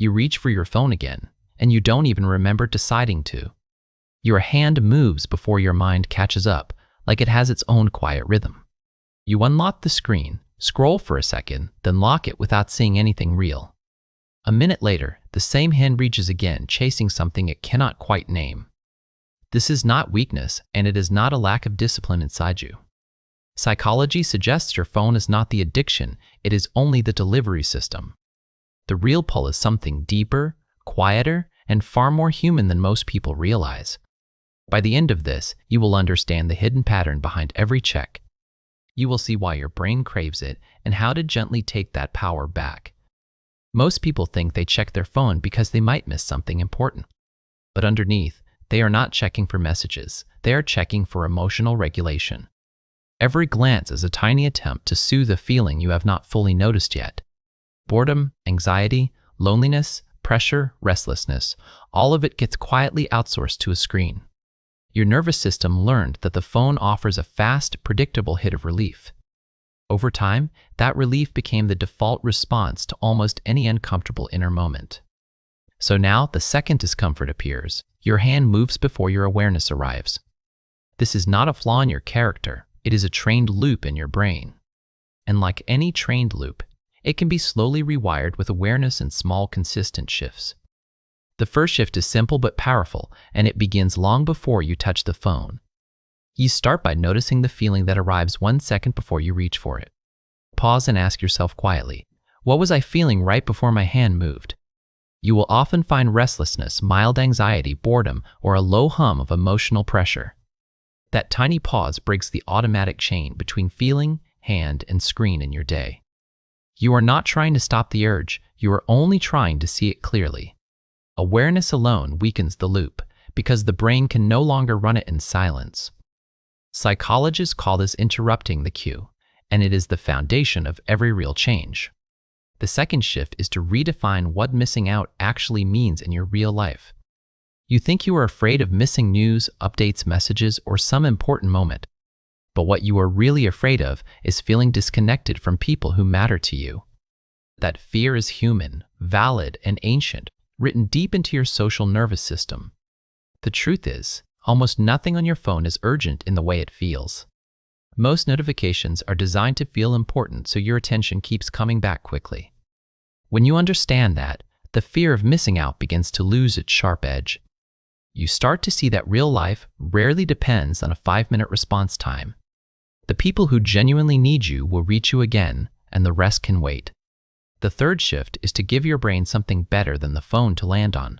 You reach for your phone again, and you don't even remember deciding to. Your hand moves before your mind catches up, like it has its own quiet rhythm. You unlock the screen, scroll for a second, then lock it without seeing anything real. A minute later, the same hand reaches again, chasing something it cannot quite name. This is not weakness, and it is not a lack of discipline inside you. Psychology suggests your phone is not the addiction, it is only the delivery system. The real pull is something deeper, quieter, and far more human than most people realize. By the end of this, you will understand the hidden pattern behind every check. You will see why your brain craves it and how to gently take that power back. Most people think they check their phone because they might miss something important. But underneath, they are not checking for messages. They are checking for emotional regulation. Every glance is a tiny attempt to soothe a feeling you have not fully noticed yet. Boredom, anxiety, loneliness, pressure, restlessness, all of it gets quietly outsourced to a screen. Your nervous system learned that the phone offers a fast, predictable hit of relief. Over time, that relief became the default response to almost any uncomfortable inner moment. So now, the second discomfort appears, your hand moves before your awareness arrives. This is not a flaw in your character, it is a trained loop in your brain. And like any trained loop, it can be slowly rewired with awareness and small, consistent shifts. The first shift is simple but powerful, and it begins long before you touch the phone. You start by noticing the feeling that arrives 1 second before you reach for it. Pause and ask yourself quietly, what was I feeling right before my hand moved? You will often find restlessness, mild anxiety, boredom, or a low hum of emotional pressure. That tiny pause breaks the automatic chain between feeling, hand, and screen in your day. You are not trying to stop the urge, you are only trying to see it clearly. Awareness alone weakens the loop, because the brain can no longer run it in silence. Psychologists call this interrupting the cue, and it is the foundation of every real change. The second shift is to redefine what missing out actually means in your real life. You think you are afraid of missing news, updates, messages, or some important moment. But what you are really afraid of is feeling disconnected from people who matter to you. That fear is human, valid, and ancient, written deep into your social nervous system. The truth is, almost nothing on your phone is urgent in the way it feels. Most notifications are designed to feel important, so your attention keeps coming back quickly. When you understand that, the fear of missing out begins to lose its sharp edge. You start to see that real life rarely depends on a 5-minute response time. The people who genuinely need you will reach you again, and the rest can wait. The third shift is to give your brain something better than the phone to land on.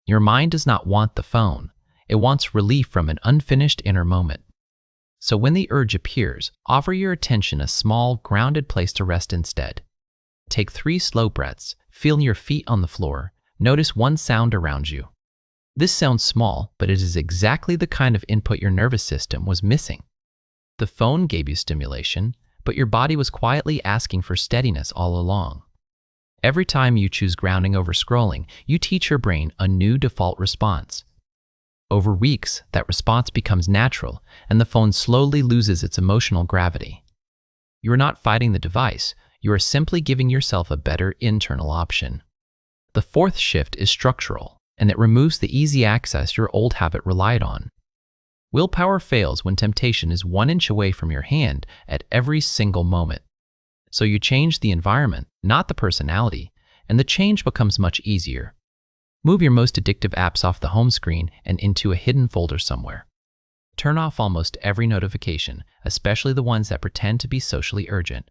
Your mind does not want the phone. It wants relief from an unfinished inner moment. So when the urge appears, offer your attention a small, grounded place to rest instead. Take 3 slow breaths, feel your feet on the floor, notice one sound around you. This sounds small, but it is exactly the kind of input your nervous system was missing. The phone gave you stimulation, but your body was quietly asking for steadiness all along. Every time you choose grounding over scrolling, you teach your brain a new default response. Over weeks, that response becomes natural, and the phone slowly loses its emotional gravity. You are not fighting the device, you are simply giving yourself a better internal option. The fourth shift is structural, and it removes the easy access your old habit relied on. Willpower fails when temptation is 1 inch away from your hand at every single moment. So you change the environment, not the personality, and the change becomes much easier. Move your most addictive apps off the home screen and into a hidden folder somewhere. Turn off almost every notification, especially the ones that pretend to be socially urgent.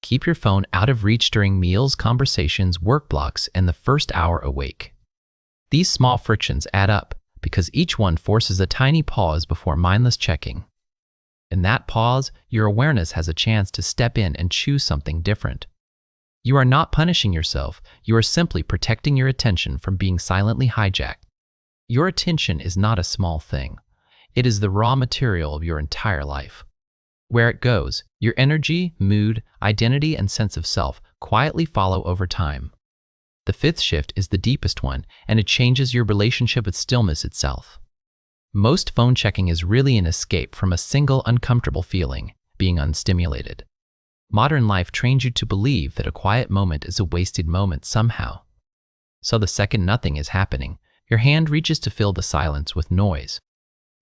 Keep your phone out of reach during meals, conversations, work blocks, and the first hour awake. These small frictions add up, because each one forces a tiny pause before mindless checking. In that pause, your awareness has a chance to step in and choose something different. You are not punishing yourself, you are simply protecting your attention from being silently hijacked. Your attention is not a small thing. It is the raw material of your entire life. Where it goes, your energy, mood, identity, and sense of self quietly follow over time. The fifth shift is the deepest one, and it changes your relationship with stillness itself. Most phone checking is really an escape from a single uncomfortable feeling, being unstimulated. Modern life trains you to believe that a quiet moment is a wasted moment somehow. So the second nothing is happening, your hand reaches to fill the silence with noise.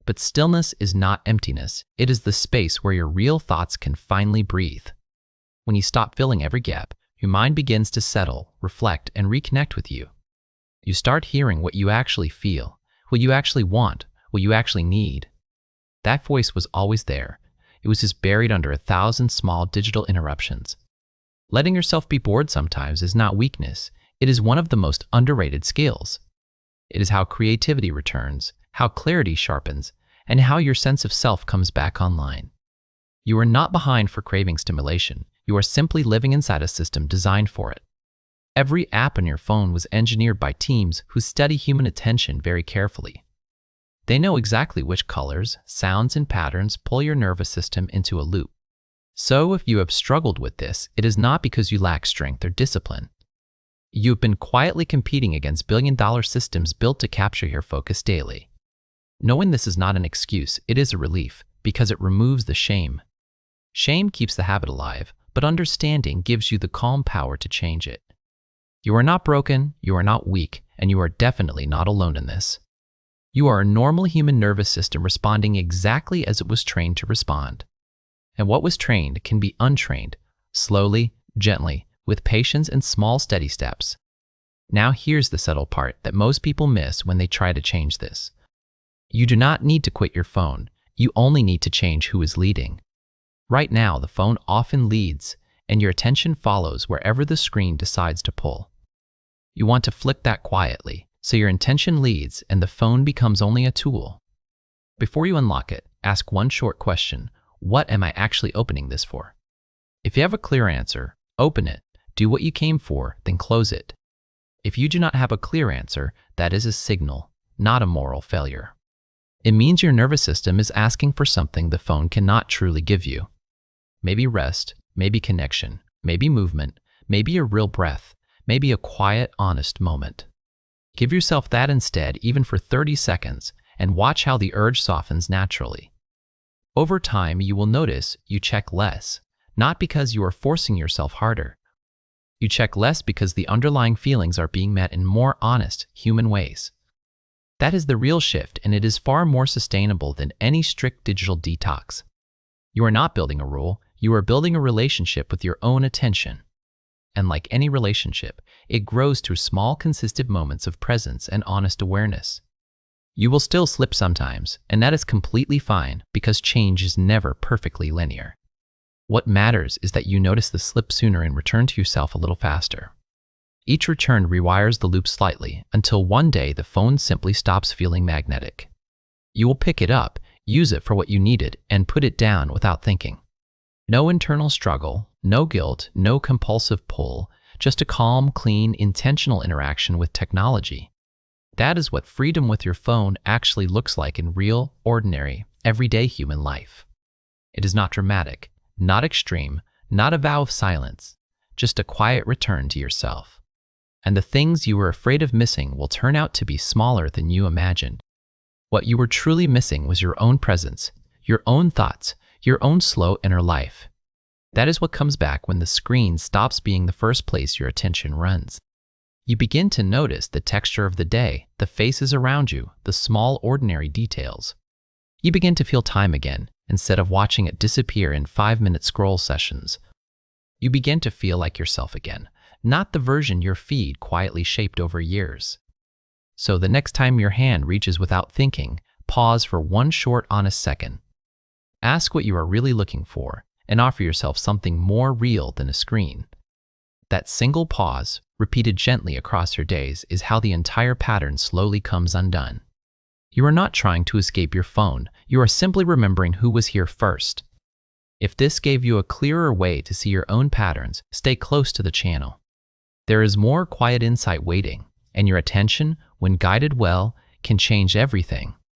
But stillness is not emptiness. It is the space where your real thoughts can finally breathe. When you stop filling every gap, your mind begins to settle, reflect, and reconnect with you. You start hearing what you actually feel, what you actually want, what you actually need. That voice was always there. It was just buried under 1,000 small digital interruptions. Letting yourself be bored sometimes is not weakness. It is one of the most underrated skills. It is how creativity returns, how clarity sharpens, and how your sense of self comes back online. You are not behind for craving stimulation. You are simply living inside a system designed for it. Every app on your phone was engineered by teams who study human attention very carefully. They know exactly which colors, sounds, and patterns pull your nervous system into a loop. So if you have struggled with this, it is not because you lack strength or discipline. You've been quietly competing against billion-dollar systems built to capture your focus daily. Knowing this is not an excuse, it is a relief, because it removes the shame. Shame keeps the habit alive, but understanding gives you the calm power to change it. You are not broken, you are not weak, and you are definitely not alone in this. You are a normal human nervous system responding exactly as it was trained to respond. And what was trained can be untrained, slowly, gently, with patience and small steady steps. Now here's the subtle part that most people miss when they try to change this. You do not need to quit your phone. You only need to change who is leading. Right now, the phone often leads, and your attention follows wherever the screen decides to pull. You want to flick that quietly, so your intention leads and the phone becomes only a tool. Before you unlock it, ask one short question: what am I actually opening this for? If you have a clear answer, open it, do what you came for, then close it. If you do not have a clear answer, that is a signal, not a moral failure. It means your nervous system is asking for something the phone cannot truly give you. Maybe rest, maybe connection, maybe movement, maybe a real breath, maybe a quiet, honest moment. Give yourself that instead, even for 30 seconds, and watch how the urge softens naturally. Over time, you will notice you check less, not because you are forcing yourself harder. You check less because the underlying feelings are being met in more honest, human ways. That is the real shift, and it is far more sustainable than any strict digital detox. You are not building a rule, you are building a relationship with your own attention. And like any relationship, it grows through small, consistent moments of presence and honest awareness. You will still slip sometimes, and that is completely fine because change is never perfectly linear. What matters is that you notice the slip sooner and return to yourself a little faster. Each return rewires the loop slightly until one day the phone simply stops feeling magnetic. You will pick it up, use it for what you needed, and put it down without thinking. No internal struggle, no guilt, no compulsive pull, just a calm, clean, intentional interaction with technology. That is what freedom with your phone actually looks like in real, ordinary, everyday human life. It is not dramatic, not extreme, not a vow of silence, just a quiet return to yourself. And the things you were afraid of missing will turn out to be smaller than you imagined. What you were truly missing was your own presence, your own thoughts, your own slow inner life. That is what comes back when the screen stops being the first place your attention runs. You begin to notice the texture of the day, the faces around you, the small ordinary details. You begin to feel time again, instead of watching it disappear in 5-minute scroll sessions. You begin to feel like yourself again, not the version your feed quietly shaped over years. So the next time your hand reaches without thinking, pause for one short, honest second. Ask what you are really looking for, and offer yourself something more real than a screen. That single pause, repeated gently across your days, is how the entire pattern slowly comes undone. You are not trying to escape your phone, you are simply remembering who was here first. If this gave you a clearer way to see your own patterns, stay close to the channel. There is more quiet insight waiting, and your attention, when guided well, can change everything.